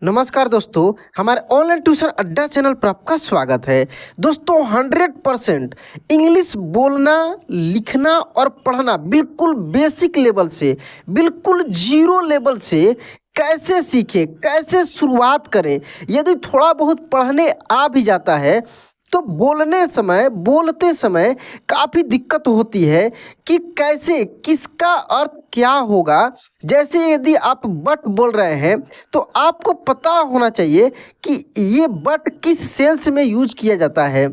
नमस्कार दोस्तों, हमारे ऑनलाइन ट्यूशन अड्डा चैनल पर आपका स्वागत है। दोस्तों 100% इंग्लिश बोलना, लिखना और पढ़ना बिल्कुल बेसिक लेवल से, बिल्कुल जीरो लेवल से कैसे सीखें, कैसे शुरुआत करें। यदि थोड़ा बहुत पढ़ने आ भी जाता है तो बोलते समय काफ़ी दिक्कत होती है कि कैसे, किसका अर्थ क्या होगा। जैसे यदि आप बट बोल रहे हैं तो आपको पता होना चाहिए कि ये बट किस सेंस में यूज किया जाता है।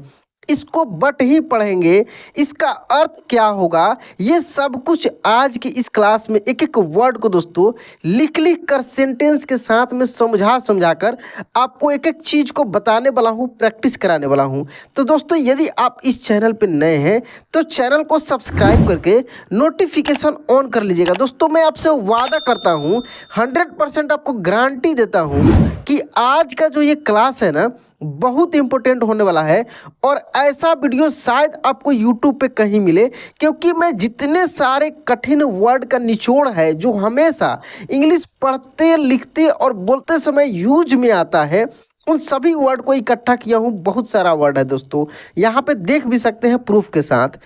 इसको बट ही पढ़ेंगे, इसका अर्थ क्या होगा, ये सब कुछ आज की इस क्लास में एक एक वर्ड को दोस्तों लिख कर सेंटेंस के साथ में समझा कर आपको एक एक चीज़ को बताने वाला हूँ, प्रैक्टिस कराने वाला हूँ। तो दोस्तों यदि आप इस चैनल पर नए हैं तो चैनल को सब्सक्राइब करके नोटिफिकेशन ऑन कर लीजिएगा। दोस्तों मैं आपसे वादा करता हूँ, 100% आपको गारंटी देता हूँ कि आज का जो ये क्लास है ना बहुत इंपॉर्टेंट होने वाला है। और ऐसा वीडियो शायद आपको यूट्यूब पे कहीं मिले, क्योंकि मैं जितने सारे कठिन वर्ड का निचोड़ है जो हमेशा इंग्लिश पढ़ते, लिखते और बोलते समय यूज में आता है, उन सभी वर्ड को इकट्ठा किया हूँ। बहुत सारा वर्ड है दोस्तों, यहाँ पे देख भी सकते हैं प्रूफ के साथ।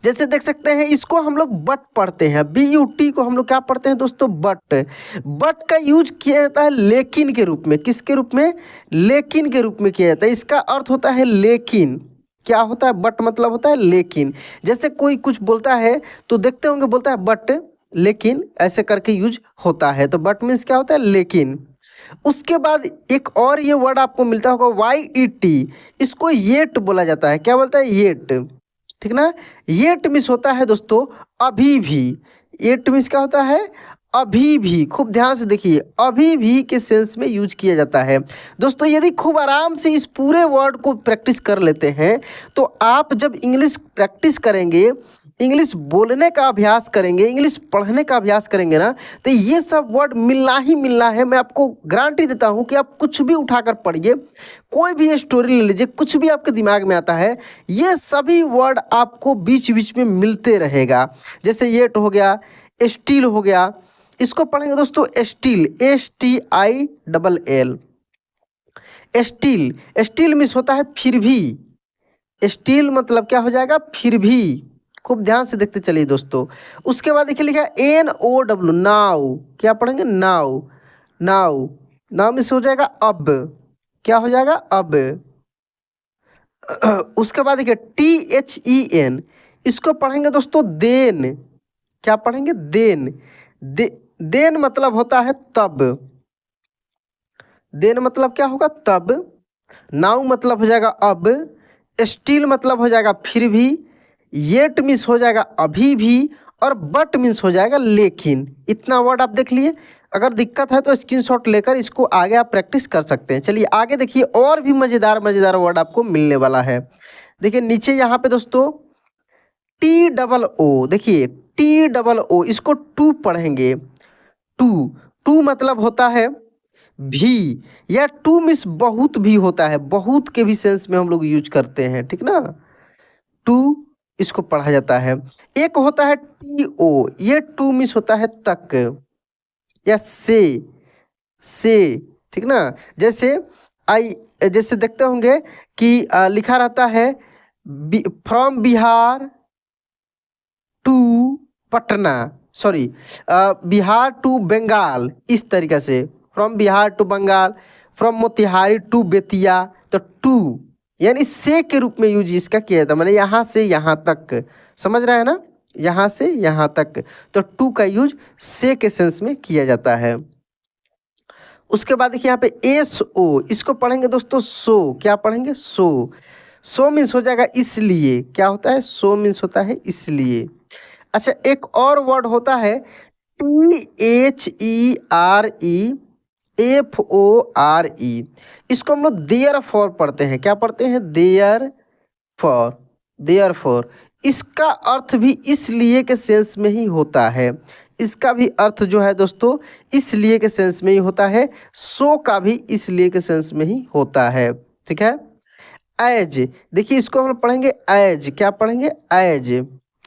जैसे देख सकते हैं, इसको हम लोग बट पढ़ते हैं, BUT को हम लोग क्या पढ़ते हैं दोस्तों, बट। बट का यूज किया जाता है लेकिन के रूप में। किसके रूप में? लेकिन के रूप में किया जाता है। इसका अर्थ होता है लेकिन। क्या होता है? बट मतलब होता है लेकिन। जैसे कोई कुछ बोलता है तो देखते होंगे, बोलता है बट लेकिन, ऐसे करके यूज होता है। तो बट मीन्स क्या होता है? लेकिन। उसके बाद एक और ये वर्ड आपको मिलता होगा YET। इसको येट बोला जाता है। क्या बोलता है? येट। ठीक ना। येट मिस होता है दोस्तों अभी भी। येट मिस क्या होता है? अभी भी। खूब ध्यान से देखिए, अभी भी के सेंस में यूज किया जाता है। दोस्तों यदि खूब आराम से इस पूरे वर्ड को प्रैक्टिस कर लेते हैं तो आप जब इंग्लिश प्रैक्टिस करेंगे, इंग्लिश बोलने का अभ्यास करेंगे, इंग्लिश पढ़ने का अभ्यास करेंगे ना, तो ये सब वर्ड मिलना ही मिलना है। मैं आपको गारंटी देता हूँ कि आप कुछ भी उठाकर पढ़िए, कोई भी स्टोरी ले लीजिए, कुछ भी आपके दिमाग में आता है, ये सभी वर्ड आपको बीच बीच में मिलते रहेगा। जैसे येट हो गया, स्टील हो गया, इसको पढ़ेंगे दोस्तों steel, STILL। Steel, steel miss होता है फिर भी। स्टील मतलब क्या हो जाएगा? फिर भी। खूब ध्यान से देखते चलिए दोस्तों। उसके बाद देखिए लिखा है NOW, नाउ। क्या पढ़ेंगे? नाउ। नाउ, नाउ मिस हो जाएगा अब। क्या हो जाएगा? अब। उसके बाद देखिए THEN, इसको पढ़ेंगे दोस्तों देन। क्या पढ़ेंगे? देन। देन मतलब होता है तब। देन मतलब क्या होगा? तब। नाउ मतलब हो जाएगा अब। स्टिल मतलब हो जाएगा फिर भी। येट मीन्स हो जाएगा अभी भी। और बट मीन्स हो जाएगा लेकिन। इतना वर्ड आप देख लिए। अगर दिक्कत है तो स्क्रीनशॉट लेकर इसको आगे आप प्रैक्टिस कर सकते हैं। चलिए आगे देखिए, और भी मज़ेदार मज़ेदार वर्ड आपको मिलने वाला है। देखिए नीचे यहाँ पे दोस्तों TOO, देखिए TOO, इसको टू पढ़ेंगे। टू, टू मतलब होता है भी, या टू मीन्स बहुत भी होता है, बहुत के भी सेंस में हम लोग यूज करते हैं। ठीक ना। टू, इसको पढ़ा जाता है। एक होता है TO, ये टू मीन्स होता है तक या से। ठीक ना। जैसे जैसे देखते होंगे कि लिखा रहता है from Bihar to Patna, sorry, Bihar to Bengal, इस तरीके से। From Bihar to Bengal, from Motihari to Bettiah. तो टू यानी से के रूप में यूज इसका किया जाता है, मतलब यहाँ से यहाँ तक। समझ रहे हैं ना? यहाँ से यहाँ तक। तो टू का यूज से के सेंस में किया जाता है। उसके बाद देखिए यहाँ पे SO, इसको पढ़ेंगे दोस्तों सो। क्या पढ़ेंगे? सो। सो मीन्स हो जाएगा इसलिए। क्या होता है? सो मीन्स होता है इसलिए। अच्छा, एक और वर्ड होता है THEREFORE, इसको हम लोग देयर फॉर पढ़ते हैं। क्या पढ़ते हैं? There for. देयर फॉर, इसका अर्थ भी इसलिए के सेंस में ही होता है। इसका भी अर्थ जो है दोस्तों इसलिए के सेंस में ही होता है। सो का भी इसलिए के सेंस में ही होता है। ठीक है। एज, देखिए इसको हम लोग पढ़ेंगे एज। क्या पढ़ेंगे? एज,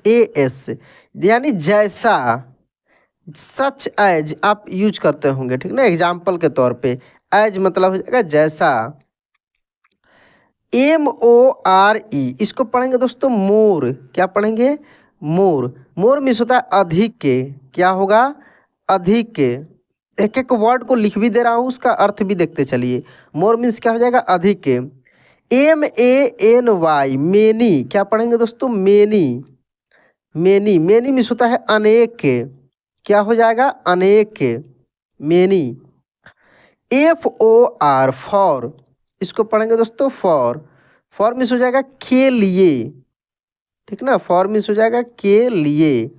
AS, यानी जैसा। सच एज आप यूज करते होंगे, ठीक ना, एग्जाम्पल के तौर पे। एज मतलब हो जाएगा जैसा। MORE इसको पढ़ेंगे दोस्तों मोर। क्या पढ़ेंगे? मोर। मोर मीन्स होता है अधिक के। क्या होगा? अधिक के। एक एक वर्ड को लिख भी दे रहा हूँ, उसका अर्थ भी देखते चलिए। मोर मीन्स क्या हो जाएगा? अधिक के। MANY many. क्या पढ़ेंगे दोस्तों? मेनी। मेनी। मेनी मीन्स होता है अनेक के। क्या हो जाएगा? अनेक के। मेनी। FOR फॉर इसको पढ़ेंगे दोस्तों फॉर। फॉर मीन्स हो जाएगा के लिए, ठीक ना, फॉर मीन्स हो जाएगा के लिए।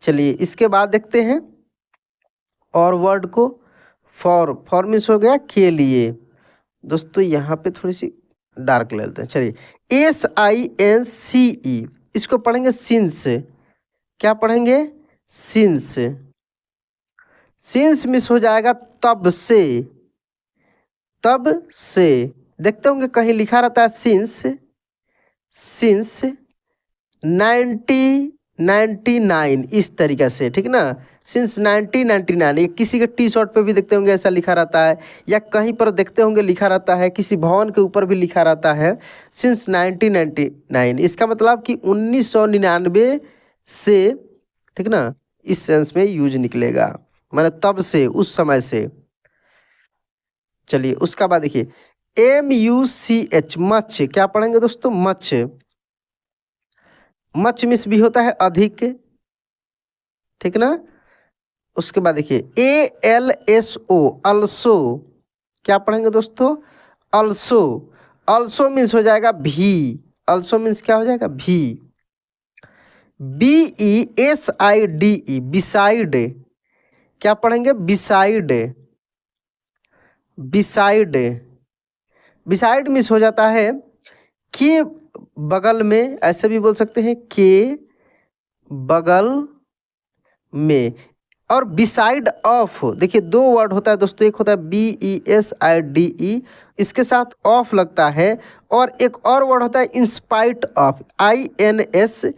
चलिए इसके बाद देखते हैं और वर्ड को। फॉर, फॉर मीन्स हो गया के लिए। दोस्तों यहाँ पे थोड़ी सी डार्क ले लेते हैं। चलिए SINCE इसको पढ़ेंगे सिंस। क्या पढ़ेंगे? सिंस। सिंस मिस हो जाएगा तब से। तब से देखते होंगे कहीं लिखा रहता है सिंस। सिंस 1999 इस तरीके से, ठीक ना, सिंस 1999। ये किसी के टी शर्ट पे भी देखते होंगे ऐसा लिखा रहता है, या कहीं पर देखते होंगे लिखा रहता है, किसी भवन के ऊपर भी लिखा रहता है सिंस 1999। इसका मतलब कि 1999 से, ठीक ना, इस सेंस में यूज निकलेगा, माने तब से, उस समय से। चलिए उसका बाद देखिए MUCH मच। क्या पढ़ेंगे दोस्तों? मच। मच मिस भी होता है अधिक, ठीक ना। उसके बाद देखिए ALSO अल्सो। क्या पढ़ेंगे दोस्तों? अल्सो। अल्सो मीन्स हो जाएगा भी। अल्सो मीन्स क्या हो जाएगा? भी। BESIDE beside. क्या पढ़ेंगे? बिसाइड। बिसाइड। बिसाइड मीन्स हो जाता है के बगल में, ऐसे भी बोल सकते हैं के बगल में। और बिसाइड ऑफ, देखिए दो वर्ड होता है दोस्तों, एक होता है BESIDE, इसके साथ ऑफ लगता है, और एक और वर्ड होता है in spite of, INSPITEOF,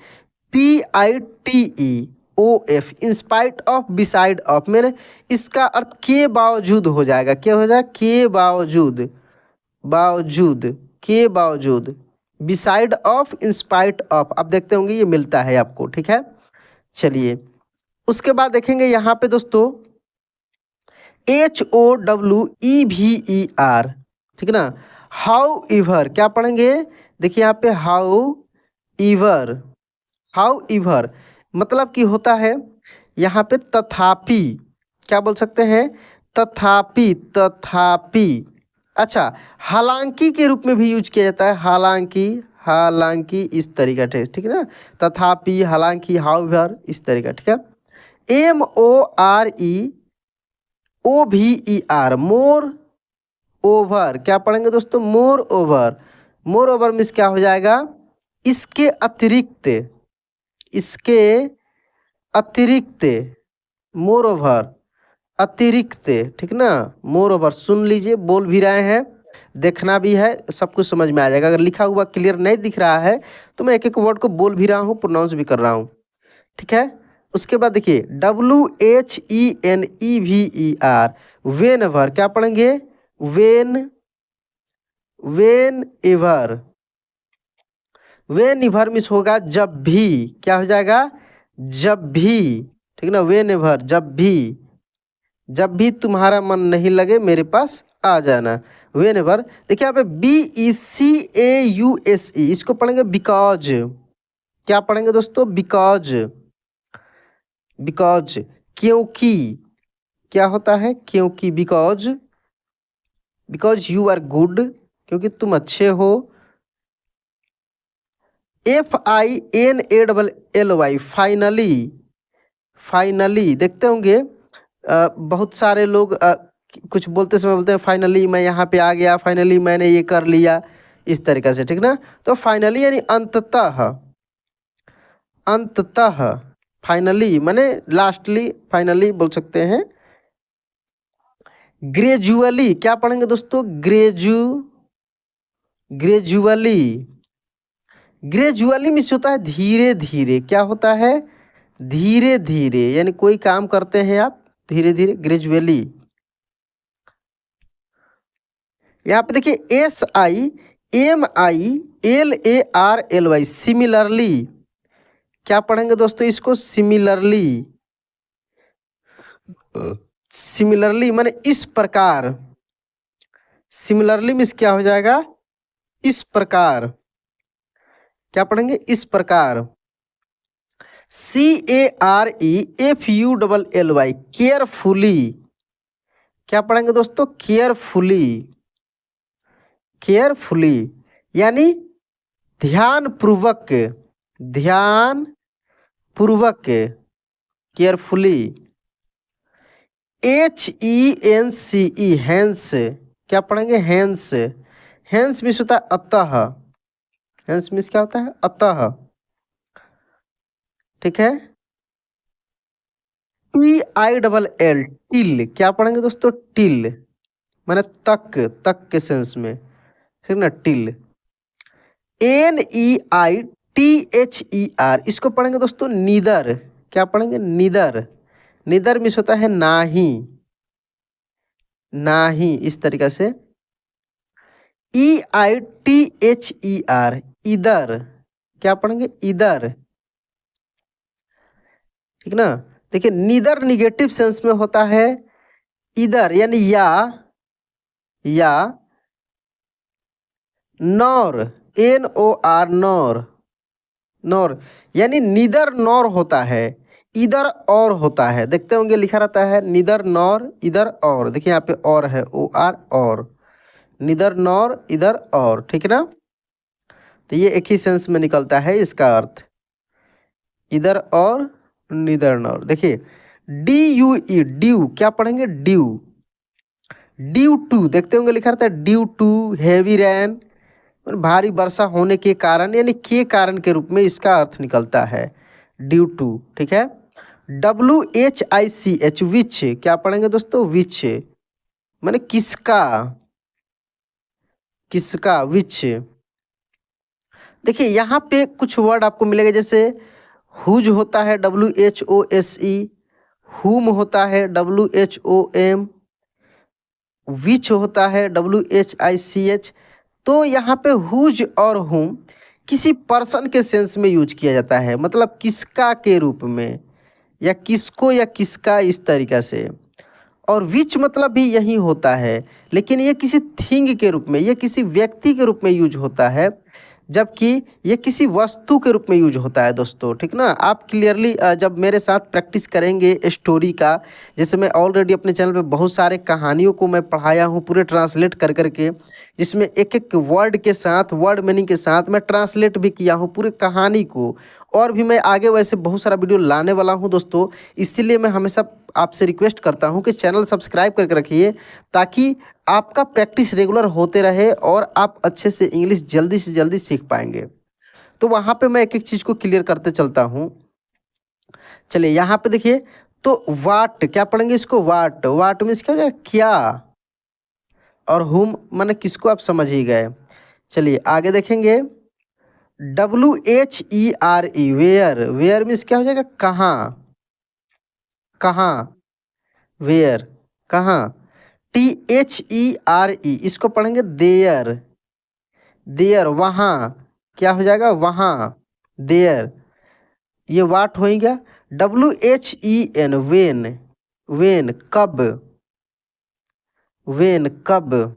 in spite of, beside of. मैंने इसका अर्थ के बावजूद हो जाएगा। क्या हो जाएगा? के बावजूद। बावजूद, के बावजूद। बिसाइड ऑफ, इंस्पाइट ऑफ, आप देखते होंगे ये मिलता है आपको, ठीक है। चलिए उसके बाद देखेंगे यहाँ पे दोस्तों HOWEVER, ठीक ना। हाउ इवर। क्या पढ़ेंगे? देखिए यहाँ पे हाउ इवर। हाउ इवर मतलब कि होता है यहाँ पे तथापि। क्या बोल सकते हैं? तथापि। तथापि। अच्छा, हालांकि के रूप में भी यूज किया जाता है। हालांकि, हालांकि इस तरीका से, ठीक है ना। तथापि, हालांकि, हाउएवर इस तरीका, ठीक है। MOREOVER more over. क्या पढ़ेंगे दोस्तों? More over. More over means क्या हो जाएगा? इसके अतिरिक्त। इसके अतिरिक्त। मोर ओवर अतिरिक्त, ठीक ना। मोर ओवर सुन लीजिए, बोल भी रहे हैं, देखना भी है, सब कुछ समझ में आ जाएगा। अगर लिखा हुआ क्लियर नहीं दिख रहा है तो मैं एक एक वर्ड को बोल भी रहा हूँ, प्रोनाउंस भी कर रहा हूँ, ठीक है। उसके बाद देखिए WHENEVER वेन एवर। क्या पढ़ेंगे? When. When ever. When ever miss होगा जब भी। क्या हो जाएगा? जब भी, ठीक ना। वेन एवर जब भी। जब भी तुम्हारा मन नहीं लगे मेरे पास आ जाना। When ever. देखिए यहाँ पे BECAUSE इसको पढ़ेंगे बिकॉज। क्या पढ़ेंगे दोस्तों? बिकॉज। बिकॉज, क्योंकि। क्या होता है? क्योंकि, because. Because you are good, क्योंकि तुम अच्छे हो। FINALLY finally. फाइनली देखते होंगे बहुत सारे लोग कुछ बोलते समय बोलते हैं फाइनली मैं यहाँ पे आ गया, फाइनली मैंने ये कर लिया, इस तरीके से, ठीक ना। तो फाइनली यानी अंततः। अंततः। फाइनली माने लास्टली, फाइनली बोल सकते हैं। ग्रेजुअली। क्या पढ़ेंगे दोस्तों? ग्रेजुअली। ग्रेजुअली मीन्स होता है धीरे धीरे। क्या होता है? धीरे धीरे, यानी कोई काम करते हैं आप धीरे धीरे, ग्रेजुअली। यहाँ पे देखिए SIMILARLY, सिमिलरली। क्या पढ़ेंगे दोस्तों इसको? सिमिलरली। सिमिलरली माने इस प्रकार। सिमिलरली मीन्स क्या हो जाएगा? इस प्रकार। क्या पढ़ेंगे? इस प्रकार। CAREFULLY, carefully. क्या पढ़ेंगे दोस्तों? केयरफुली। केयरफुली यानी ध्यान पूर्वक, ध्यान पूर्वक, केयरफुली। HENCE, hence. क्या पढ़ेंगे? हैंस। हैंस मीन्स होता है अतः। हैंस मीन्स क्या होता है? अतः। ठीक है। TILL, till. क्या पढ़ेंगे दोस्तों? टिल माने तक, तक के सेंस में, ठीक ना, टिल। NEITHER, इसको पढ़ेंगे दोस्तों नीदर। क्या पढ़ेंगे? नीदर। नीदर मीन्स होता है नाही, नाही, इस तरीका से। EITHER, इधर। क्या पढ़ेंगे? इधर। ठीक ना। देखिए नीदर निगेटिव सेंस में होता है इधर, यानी या नॉर, NOR, नॉर, नॉर यानी नीदर नॉर होता है, इधर और होता है। देखते होंगे लिखा रहता है नीदर नॉर इधर और, देखिए यहाँ पे और है, OR, और। नीदर नॉर इधर और, ठीक है ना। तो ये एक ही सेंस में निकलता है इसका अर्थ, इधर और, नीदर नॉर। देखिए DUE, ड्यू। क्या पढ़ेंगे? ड्यू। ड्यू टू, देखते होंगे लिखा रहता है ड्यू टू हैवी रेन, भारी वर्षा होने के कारण, यानी के कारण के रूप में इसका अर्थ निकलता है, ड्यू टू। ठीक है। WHICH, विच। क्या पढ़ेंगे दोस्तों? विच माने किसका, किसका, विच। देखिए यहाँ पे कुछ वर्ड आपको मिलेगा, जैसे हुज होता है WHOSE, हुम होता है WHOM, विच होता है WHICH। तो यहाँ पे हुज और हुम किसी पर्सन के सेंस में यूज किया जाता है, मतलब किसका के रूप में, या किसको या किसका, इस तरीका से। और विच मतलब भी यही होता है, लेकिन ये किसी थिंग के रूप में, ये किसी व्यक्ति के रूप में यूज होता है, जबकि ये किसी वस्तु के रूप में यूज होता है दोस्तों। ठीक ना। आप क्लियरली जब मेरे साथ प्रैक्टिस करेंगे स्टोरी का, जैसे मैं ऑलरेडी अपने चैनल पे बहुत सारे कहानियों को मैं पढ़ाया हूँ पूरे ट्रांसलेट कर करके, जिसमें एक एक वर्ड के साथ, वर्ड मीनिंग के साथ मैं ट्रांसलेट भी किया हूँ पूरी कहानी को। और भी मैं आगे वैसे बहुत सारा वीडियो लाने वाला हूँ दोस्तों, इसीलिए मैं हमेशा आपसे रिक्वेस्ट करता हूँ कि चैनल सब्सक्राइब करके रखिए, ताकि आपका प्रैक्टिस रेगुलर होते रहे और आप अच्छे से इंग्लिश जल्दी से जल्दी सीख पाएंगे। तो वहाँ पे मैं एक एक चीज़ को क्लियर करते चलता हूँ। चलिए यहाँ पे देखिए, तो वाट, क्या पढ़ेंगे इसको? वाट। वाट मीन्स क्या हो जाएगा? क्या। और हुम माने किसको, आप समझ ही गए। चलिए आगे देखेंगे। WHERE, where. वेयर मीन्स क्या हो जाएगा? कहाँ, कहाँ, वेयर, कहाँ। THERE, इसको पढ़ेंगे देयर। देयर वहाँ, क्या हो जाएगा? वहाँ, देयर। ये वाट हो ही गया। WHEN, when. वेन कब, वेन कब।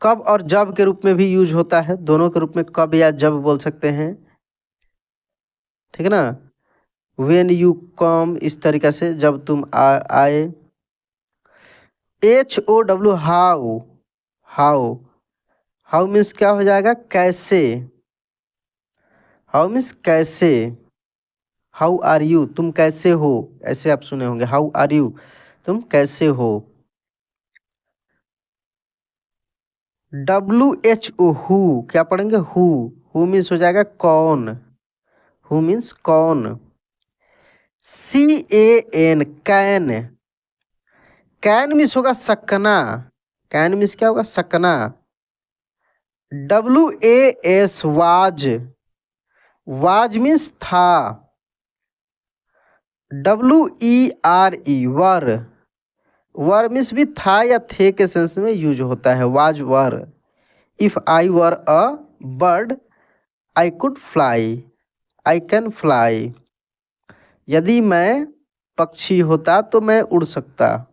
कब और जब के रूप में भी यूज होता है, दोनों के रूप में कब या जब बोल सकते हैं, ठीक है ना। वेन यू कम, इस तरीका से, जब तुम आए। HOW, how. How, how means क्या हो जाएगा? कैसे। हाउ मीन्स कैसे। हाउ आर यू, तुम कैसे हो, ऐसे आप सुने होंगे, हाउ आर यू, तुम कैसे हो। WHO, who. क्या पढ़ेंगे? हु मीन्स हो जाएगा कौन, हु मीन्स कौन। CAN, can. कैन मीन्स होगा सकना, कैन मीन्स क्या होगा? सकना। WAS, was. वाज मीन्स था, WERE वर, वर मीन्स भी था या थे के सेंस में यूज होता है, was were. If I were a bird I could fly, I can fly. यदि मैं पक्षी होता तो मैं उड़ सकता।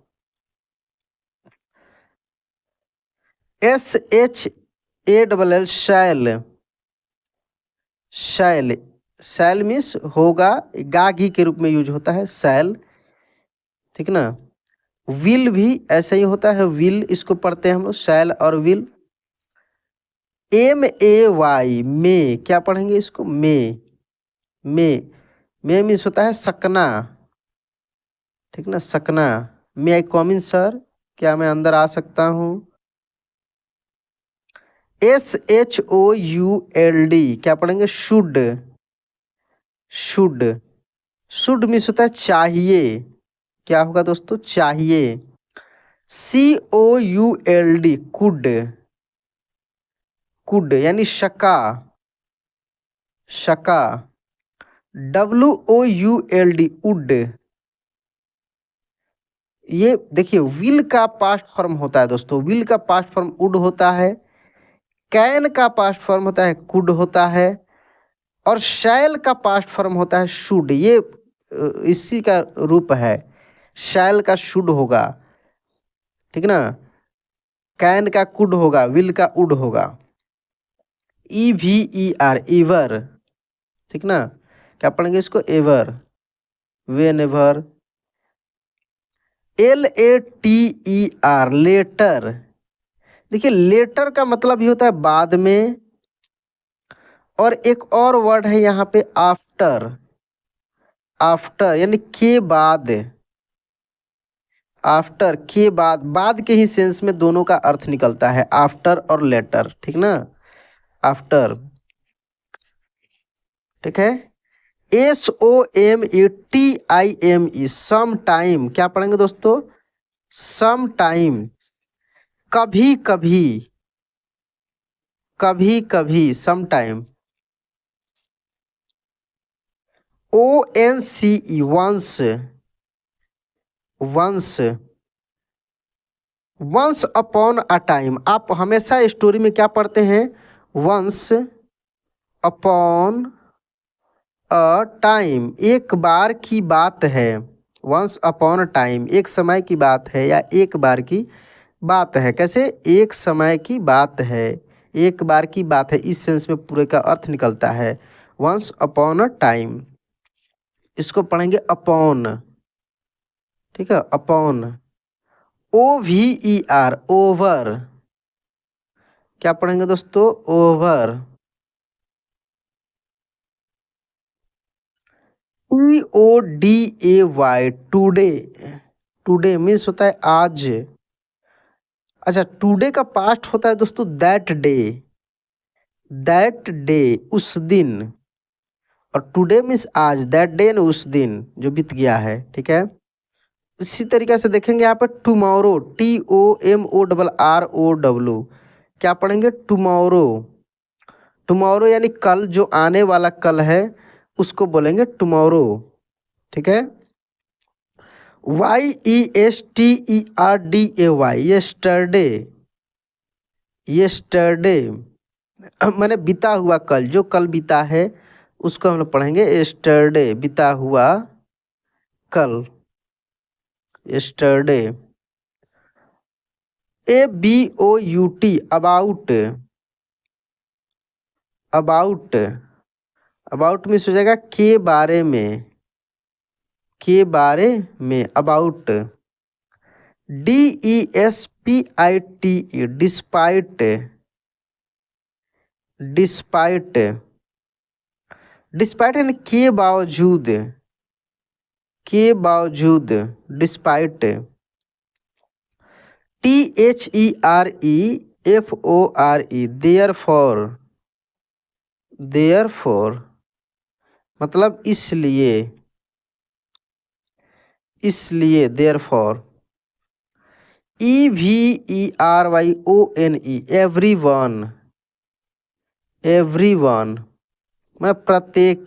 SHALL शैल, शैल, शैल मीन्स होगा, गागी के रूप में यूज होता है शैल, ठीक ना। विल भी ऐसे ही होता है, विल इसको पढ़ते हैं हम लोग, शैल और विल। MAY मे, क्या पढ़ेंगे इसको, मे, मे, मे मीन्स होता है सकना, ठीक ना, सकना। मे आई कम इन सर, क्या मैं अंदर आ सकता हूँ। SHOULD क्या पढ़ेंगे, शुड, शुड, शुड मीन्स होता है चाहिए, क्या होगा दोस्तों, चाहिए। COULD कुड, कुड यानी शका, शका। WOULD उड, ये देखिए विल का पास्ट फॉर्म होता है दोस्तों, विल का पास्ट फॉर्म उड होता है, कैन का पास्ट फॉर्म होता है कुड होता है, और शैल का पास्ट फॉर्म होता है शुड। ये इसी का रूप है, शैल का शुड होगा, ठीक ना, कैन का कुड होगा, विल का उड होगा। EVER एवर, ठीक ना, क्या पढ़ेंगे इसको, ever, whenever. LATER later, देखिए लेटर का मतलब ही होता है बाद में, और एक और वर्ड है यहाँ पे आफ्टर, आफ्टर यानी के बाद, आफ्टर के बाद, बाद के ही सेंस में दोनों का अर्थ निकलता है, आफ्टर और लेटर, ठीक ना, आफ्टर, ठीक है। SOMETIME सम टाइम, क्या पढ़ेंगे दोस्तों, सम टाइम, कभी कभी, कभी कभी, some time. ONCE once, once, once upon a time, आप हमेशा स्टोरी में क्या पढ़ते हैं, वंस अपॉन अ टाइम, एक बार की बात है, वंस अपॉन टाइम एक समय की बात है या एक बार की बात है। कैसे, एक समय की बात है, एक बार की बात है, इस सेंस में पूरे का अर्थ निकलता है, वंस अपॉन अ टाइम। इसको पढ़ेंगे अपॉन, ठीक है, अपॉन। OVER ओवर, क्या पढ़ेंगे दोस्तों, over. TODAY today, today means होता है आज। अच्छा, टुडे का पास्ट होता है दोस्तों दैट डे, दैट डे उस दिन, और टुडे मीन्स आज, दैट डे न उस दिन जो बीत गया है, ठीक है। इसी तरीके से देखेंगे यहाँ पे टुमारो, TOMORROW, क्या पढ़ेंगे, टुमारो, टुमारो यानी कल, जो आने वाला कल है उसको बोलेंगे टुमारो, ठीक है। YESTERDAY यस्टरडे, यस्टरडे मैंने बीता हुआ कल, जो कल बीता है उसको हम लोग पढ़ेंगे यस्टरडे, बीता हुआ कल, yesterday. ABOUT about, about, about means हो जाएगा के बारे में, के बारे में, about. DESPITE despite, despite, despite यानी के बावजूद, के बावजूद, despite. THEREFORE therefore, therefore मतलब इसलिए, इसलिए, therefore. EVERYONE everyone, everyone मतलब प्रत्येक,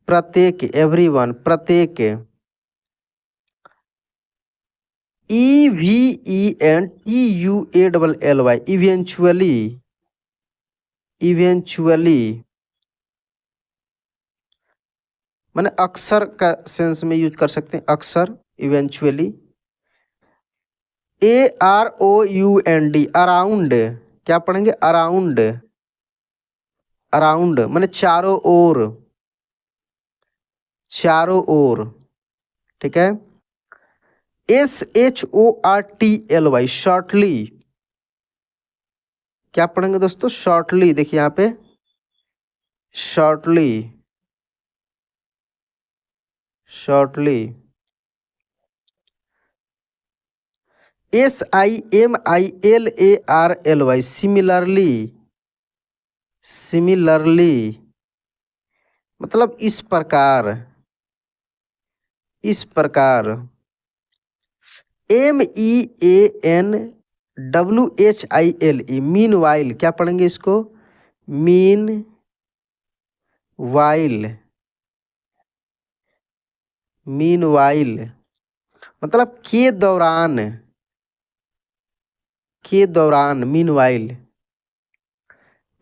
प्रत्येक, एवरीवन, प्रत्येक, EVENTUALLY, इवेंचुअली, इवेंचुअली माने अक्सर का सेंस में यूज कर सकते हैं, अक्सर, इवेंचुअली। AROUND, अराउंड, क्या पढ़ेंगे, अराउंड, अराउंड माने चारों ओर, चारों ओर, ठीक है। SHORTLY, शॉर्टली, क्या पढ़ेंगे दोस्तों, शॉर्टली, देखिए यहाँ पे shortly, shortly. SIMILARLY, similarly, similarly मतलब इस प्रकार, इस प्रकार। MEANWHILE, मीन वाइल, क्या पढ़ेंगे इसको, मीन वाइल, मीन वाइल मतलब के दौरान, के दौरान, mean while.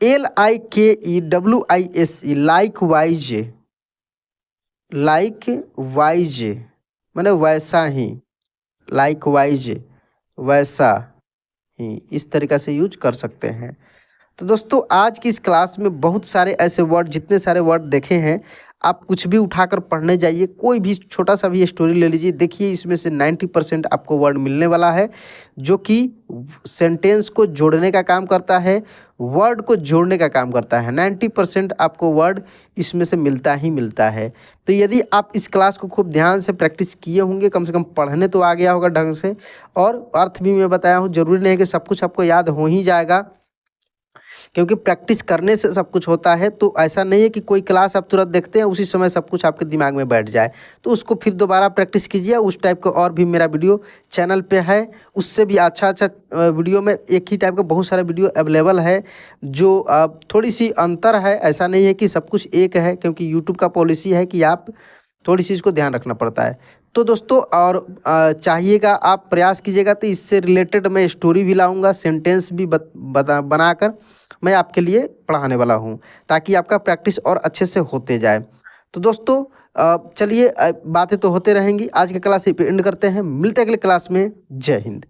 LIKEWISE, like wise, like wise माने वैसा ही, लाइक वाइज, वैसा ही, इस तरीक़ा से यूज कर सकते हैं। तो दोस्तों आज की इस क्लास में बहुत सारे ऐसे वर्ड, जितने सारे वर्ड देखे हैं, आप कुछ भी उठाकर पढ़ने जाइए, कोई भी छोटा सा भी स्टोरी ले लीजिए, देखिए इसमें से 90% आपको वर्ड मिलने वाला है, जो कि सेंटेंस को जोड़ने का काम करता है, वर्ड को जोड़ने का काम करता है। 90% आपको वर्ड इसमें से मिलता ही मिलता है। तो यदि आप इस क्लास को खूब ध्यान से प्रैक्टिस किए होंगे, कम से कम पढ़ने तो आ गया होगा ढंग से, और अर्थ भी मैं बताया हूँ, ज़रूरी नहीं है कि सब कुछ आपको याद हो ही जाएगा, क्योंकि प्रैक्टिस करने से सब कुछ होता है। तो ऐसा नहीं है कि कोई क्लास आप तुरंत देखते हैं उसी समय सब कुछ आपके दिमाग में बैठ जाए, तो उसको फिर दोबारा प्रैक्टिस कीजिए। उस टाइप का और भी मेरा वीडियो चैनल पे है, उससे भी अच्छा अच्छा वीडियो में, एक ही टाइप का बहुत सारा वीडियो अवेलेबल है, जो थोड़ी सी अंतर है, ऐसा नहीं है कि सब कुछ एक है, क्योंकि यूट्यूब का पॉलिसी है कि आप थोड़ी सी इसको ध्यान रखना पड़ता है। तो दोस्तों और चाहिएगा, आप प्रयास कीजिएगा, तो इससे रिलेटेड मैं स्टोरी भी लाऊंगा, सेंटेंस भी बनाकर मैं आपके लिए पढ़ाने वाला हूँ, ताकि आपका प्रैक्टिस और अच्छे से होते जाए। तो दोस्तों चलिए, बातें तो होते रहेंगी, आज की क्लास एंड करते हैं, मिलते हैं अगले क्लास में। जय हिंद।